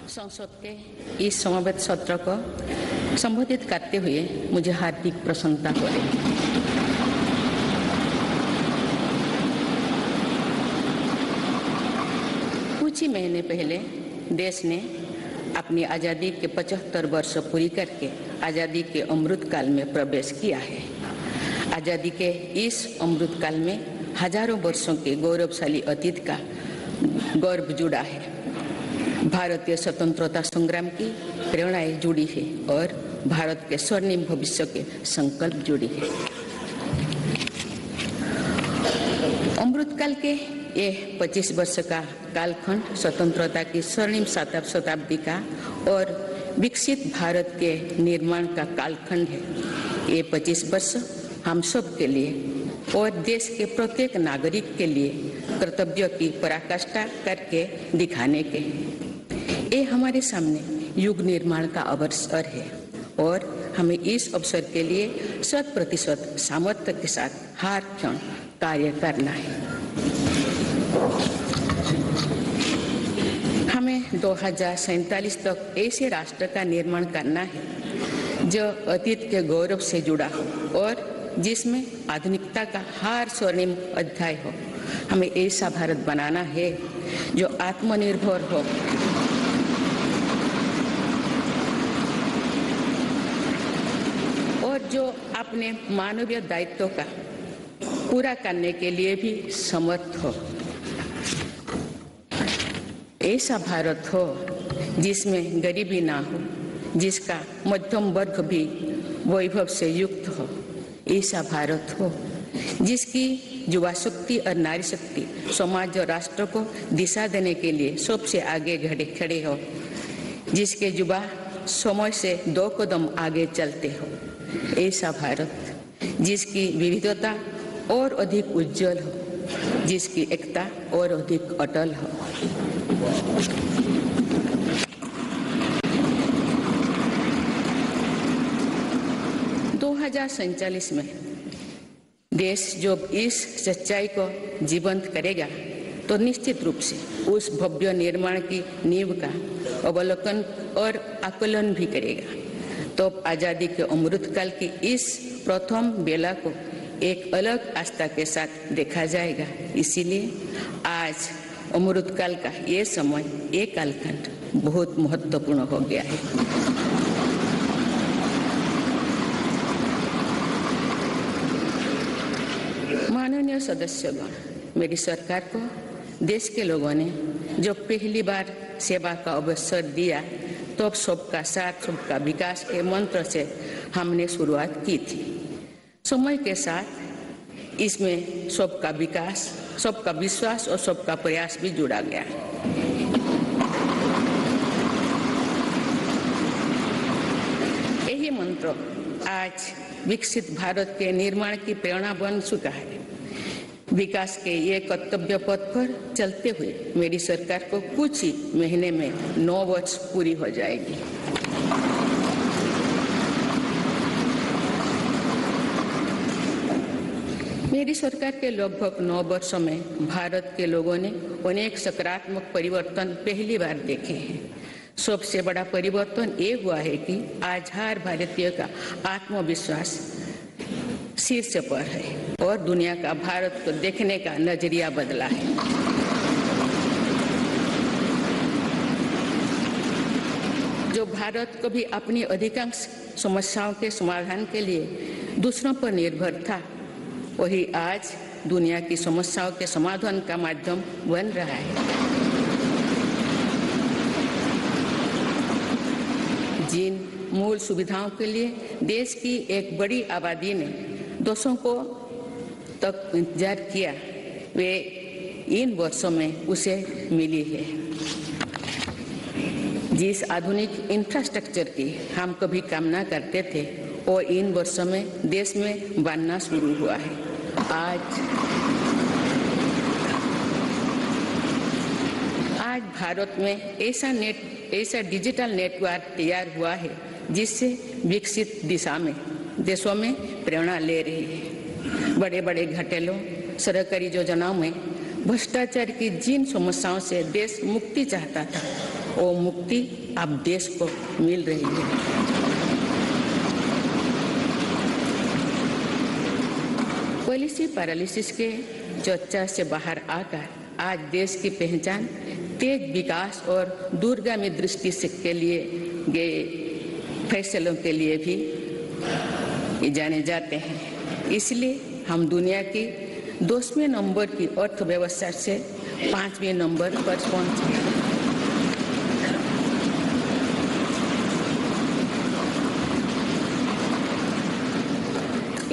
संसद के इस समावेश सत्र को संबोधित करते हुए मुझे हार्दिक प्रसन्नता हो रही है। कुछ ही महीने पहले देश ने अपनी आज़ादी के 75 वर्ष पूरी करके आज़ादी के अमृत काल में प्रवेश किया है। आज़ादी के इस अमृत काल में हजारों वर्षों के गौरवशाली अतीत का गौरव जुड़ा है। भारतीय स्वतंत्रता संग्राम की प्रेरणाएं जुड़ी है और भारत के स्वर्णिम भविष्य के संकल्प जुड़ी है। अमृतकाल के ये 25 वर्ष का कालखंड स्वतंत्रता की स्वर्णिम शताब्दी का और विकसित भारत के निर्माण का कालखंड है। ये 25 वर्ष हम सब के लिए और देश के प्रत्येक नागरिक के लिए कर्तव्य की पराकाष्ठा करके दिखाने के ये हमारे सामने युग निर्माण का अवसर है और हमें इस अवसर के लिए 100% सामर्थ्य के साथ हर क्षण कार्य करना है। हमें 2047 तक ऐसे राष्ट्र का निर्माण करना है जो अतीत के गौरव से जुड़ा हो और जिसमें आधुनिकता का हर स्वर्णिम अध्याय हो। हमें ऐसा भारत बनाना है जो आत्मनिर्भर हो और जो अपने मानवीय दायित्वों का पूरा करने के लिए भी समर्थ हो। ऐसा भारत हो जिसमें गरीबी ना हो, जिसका मध्यम वर्ग भी वैभव से युक्त हो। ऐसा भारत हो जिसकी युवा शक्ति और नारी शक्ति समाज और राष्ट्र को दिशा देने के लिए सबसे आगे खड़े हो, जिसके युवा समय से 2 कदम आगे चलते हो। ऐसा भारत जिसकी विविधता और अधिक उज्जवल हो, जिसकी एकता और अधिक अटल हो। संचालिस में देश जो इस सच्चाई को जीवंत करेगा तो निश्चित रूप से उस भव्य निर्माण की नींव का अवलोकन और आकलन भी करेगा। तो आजादी के अमृतकाल की इस प्रथम बेला को एक अलग आस्था के साथ देखा जाएगा। इसीलिए आज अमृतकाल का ये समय, ये कालखंड बहुत महत्वपूर्ण हो गया है। माननीय सदस्यगण, मेरी सरकार को देश के लोगों ने जो पहली बार सेवा का अवसर दिया तो सबका साथ सबका विकास के मंत्र से हमने शुरुआत की थी। समय के साथ इसमें सबका विकास, सबका विश्वास और सबका प्रयास भी जुड़ा गया। यही मंत्र आज विकसित भारत के निर्माण की प्रेरणा बन चुका है। विकास के ये कर्तव्य पथ पर चलते हुए मेरी सरकार को कुछ ही महीने में 9 वर्ष पूरी हो जाएगी। मेरी सरकार के लगभग 9 वर्षों में भारत के लोगों ने अनेक सकारात्मक परिवर्तन पहली बार देखे हैं। सबसे बड़ा परिवर्तन ये हुआ है कि आज हर भारतीय का आत्मविश्वास शीर्ष पर है और दुनिया का भारत को देखने का नजरिया बदला है। जो भारत को भी अपनी अधिकांश समस्याओं के समाधान के लिए दूसरों पर निर्भर था, वही आज दुनिया की समस्याओं के समाधान का माध्यम बन रहा है। जिन मूल सुविधाओं के लिए देश की एक बड़ी आबादी ने दोषों को तक इंतजार किया, वे इन वर्षों में उसे मिली है। जिस आधुनिक इंफ्रास्ट्रक्चर की हम कभी कामना करते थे, वो इन वर्षों में देश में बनना शुरू हुआ है। आज भारत में ऐसा डिजिटल नेटवर्क तैयार हुआ है जिससे विकसित दिशा में देशों में प्रेरणा ले रही है। बड़े बड़े घोटालों, सरकारी योजनाओं में भ्रष्टाचार की जिन समस्याओं से देश मुक्ति चाहता था, वो मुक्ति अब देश को मिल रही है। पॉलिसी पैरालिसिस के चर्चा से बाहर आकर आज देश की पहचान तेज विकास और दूरगामी दृष्टि से के लिए गए फैसलों के लिए भी जाने जाते हैं। इसलिए हम दुनिया की 10वें नंबर की अर्थव्यवस्था से 5वें नंबर पर पहुंचे।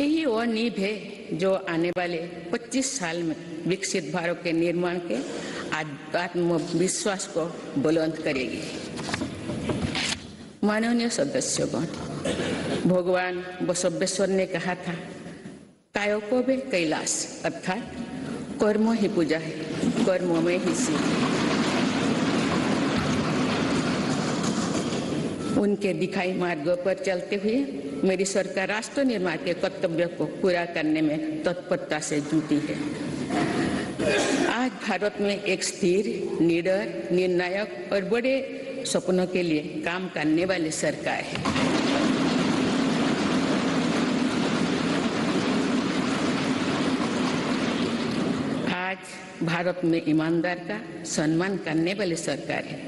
यही वो नींव है जो आने वाले 25 साल में विकसित भारत के निर्माण के आत्मविश्वास को बुलंद करेगी। माननीय सदस्यगण, भगवान बसवेश्वर ने कहा था, कायोकोबे कैलाश, अर्थात कर्म ही पूजा है, कर्म में ही सिद्ध। उनके दिखाई मार्ग पर चलते हुए मेरी सरकार राष्ट्र निर्माण के कर्तव्य को पूरा करने में तत्परता से जुटी है। आज भारत में एक स्थिर, निडर, निर्णायक और बड़े सपनों के लिए काम करने वाली सरकार है। आज भारत में ईमानदार का सम्मान करने वाली सरकार है।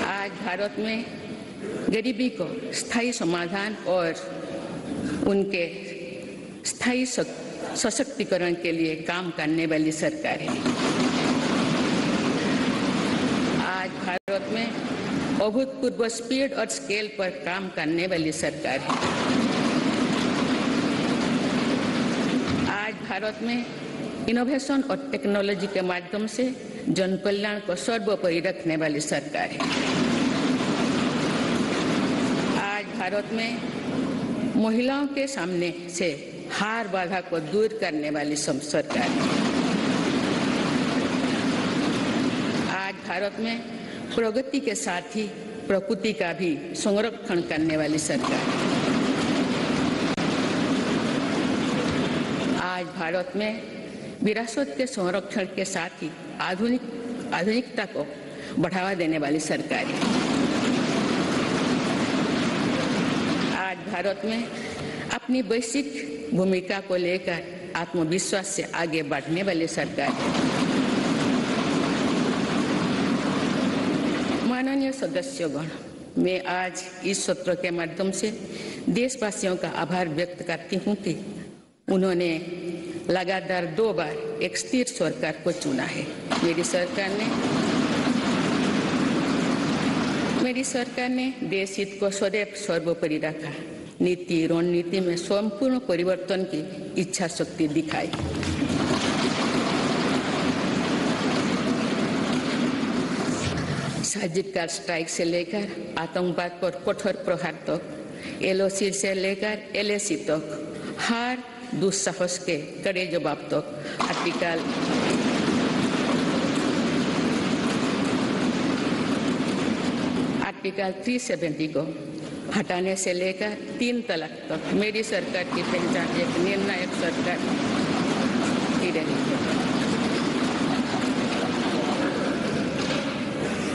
आज भारत में गरीबी को स्थायी समाधान और उनके स्थायी सशक्तिकरण के लिए काम करने वाली सरकार है। आज भारत में अभूतपूर्व स्पीड और स्केल पर काम करने वाली सरकार है। आज भारत में इनोवेशन और टेक्नोलॉजी के माध्यम से जन कल्याण को सर्वोपरि रखने वाली सरकार है। आज भारत में महिलाओं के सामने से हार बाधा को दूर करने वाली सरकार है। आज भारत में प्रगति के साथ ही प्रकृति का भी संरक्षण करने वाली सरकार है। आज भारत में विरासत के संरक्षण के साथ ही आधुनिकता को बढ़ावा देने वाली सरकार है। आज भारत में अपनी वैश्विक भूमिका को लेकर आत्मविश्वास से आगे बढ़ने वाली सरकार है। माननीय सदस्यगण, मैं आज इस सत्र के माध्यम से देशवासियों का आभार व्यक्त करती हूँ कि उन्होंने लगातार 2 बार एक स्थिर सरकार को चुना है। मेरी सरकार ने देश हित को सदैव सर्वोपरि रखा। नीति रणनीति में संपूर्ण परिवर्तन की इच्छा शक्ति दिखाई। सर्जिकल स्ट्राइक से लेकर आतंकवाद पर कठोर प्रहार तक, LOC से लेकर LAC तक, हर दुस्साहस के कड़े जवाब तक आर्टिकल 370 को हटाने से लेकर 3 तलाक तक मेरी सरकार की पहचान एक निर्णायक सरकार ही रही है।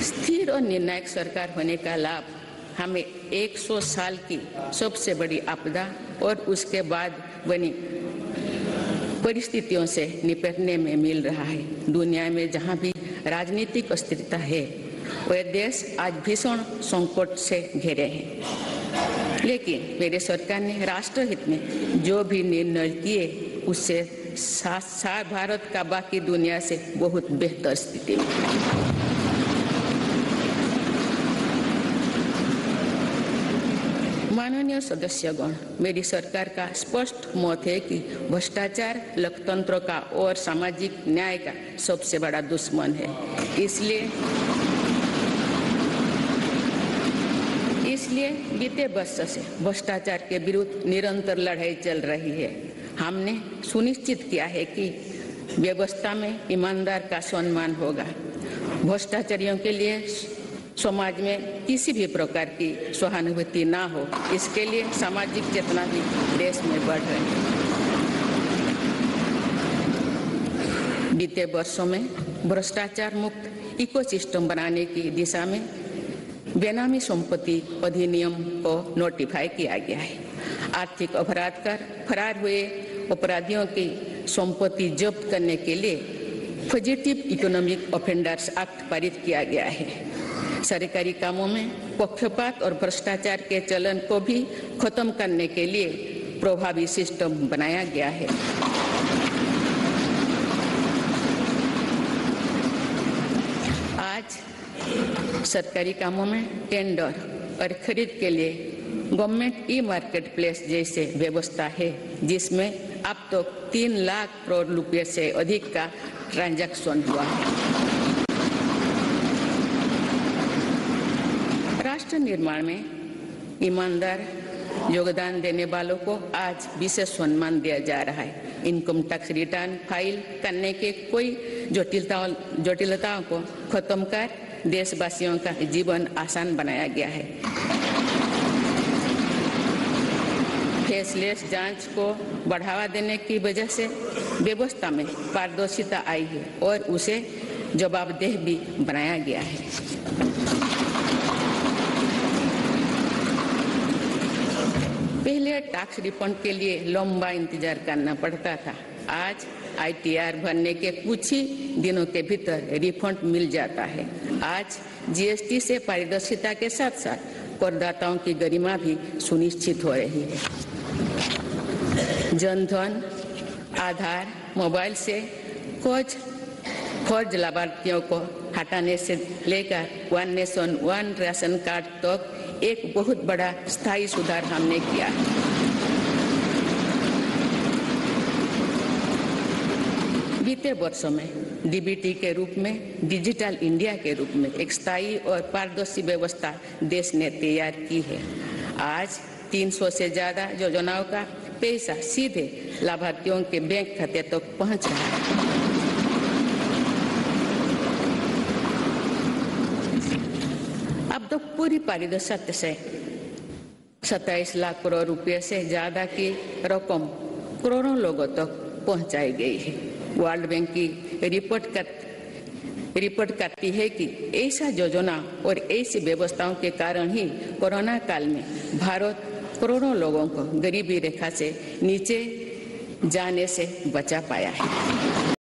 स्थिर और निर्णायक सरकार होने का लाभ हमें 100 साल की सबसे बड़ी आपदा और उसके बाद बनी परिस्थितियों से निपटने में मिल रहा है। दुनिया में जहां भी राजनीतिक अस्थिरता है, वह देश आज भीषण संकट से घिरे हैं। लेकिन मेरी सरकार ने राष्ट्रहित में जो भी निर्णय किए, उससे साथ भारत का बाकी दुनिया से बहुत बेहतर स्थिति में। माननीय सदस्यगण, मेरी सरकार का स्पष्ट मत है कि भ्रष्टाचार लोकतंत्र का और सामाजिक न्याय का सबसे बड़ा दुश्मन है। इसलिए बीते वर्ष से भ्रष्टाचार के विरुद्ध निरंतर लड़ाई चल रही है। हमने सुनिश्चित किया है कि व्यवस्था में ईमानदार का सम्मान होगा। भ्रष्टाचारियों के लिए समाज में किसी भी प्रकार की सहानुभूति ना हो, इसके लिए सामाजिक चेतना भी देश में बढ़ रही है। बीते वर्षों में भ्रष्टाचार मुक्त इकोसिस्टम बनाने की दिशा में बेनामी संपत्ति अधिनियम को नोटिफाई किया गया है। आर्थिक अपराध कर फरार हुए अपराधियों की संपत्ति जब्त करने के लिए फजिटिव इकोनॉमिक ऑफेंडर्स एक्ट पारित किया गया है। सरकारी कामों में पक्षपात और भ्रष्टाचार के चलन को भी खत्म करने के लिए प्रभावी सिस्टम बनाया गया है। आज सरकारी कामों में टेंडर और खरीद के लिए गवर्नमेंट ई मार्केट प्लेस जैसे व्यवस्था है, जिसमें अब तो 3 लाख करोड़ रुपए से अधिक का ट्रांजैक्शन हुआ है। राष्ट्र निर्माण में ईमानदार योगदान देने वालों को आज विशेष सम्मान दिया जा रहा है। इनकम टैक्स रिटर्न फाइल करने के कोई जटिलताओं को खत्म कर देशवासियों का जीवन आसान बनाया गया है। फेसलेस जांच को बढ़ावा देने की वजह से व्यवस्था में पारदर्शिता आई है और उसे जवाबदेह भी बनाया गया है। पहले टैक्स रिफंड के लिए लंबा इंतजार करना पड़ता था। आज ITR भरने के कुछ ही दिनों के भीतर रिफंड मिल जाता है। आज GST से पारदर्शिता के साथ साथ करदाताओं की गरिमा भी सुनिश्चित हो रही है। जनधन, आधार, मोबाइल से फर्ज लाभार्थियों को हटाने से लेकर one nation one ration card तक एक बहुत बड़ा स्थायी सुधार हमने किया। बीते वर्षों में DBT के रूप में डिजिटल इंडिया के रूप में एक स्थायी और पारदर्शी व्यवस्था देश ने तैयार की है। आज 300 से ज्यादा योजनाओं का पैसा सीधे लाभार्थियों के बैंक खाते तक पहुंच रहा है। अब तो पूरी पारदर्शिता से 27 लाख करोड़ रुपए से ज्यादा की रकम करोड़ों लोगों तक पहुंचाई गई है। वर्ल्ड बैंक की रिपोर्ट करती है कि ऐसा योजना और ऐसी व्यवस्थाओं के कारण ही कोरोना काल में भारत करोड़ों लोगों को गरीबी रेखा से नीचे जाने से बचा पाया है।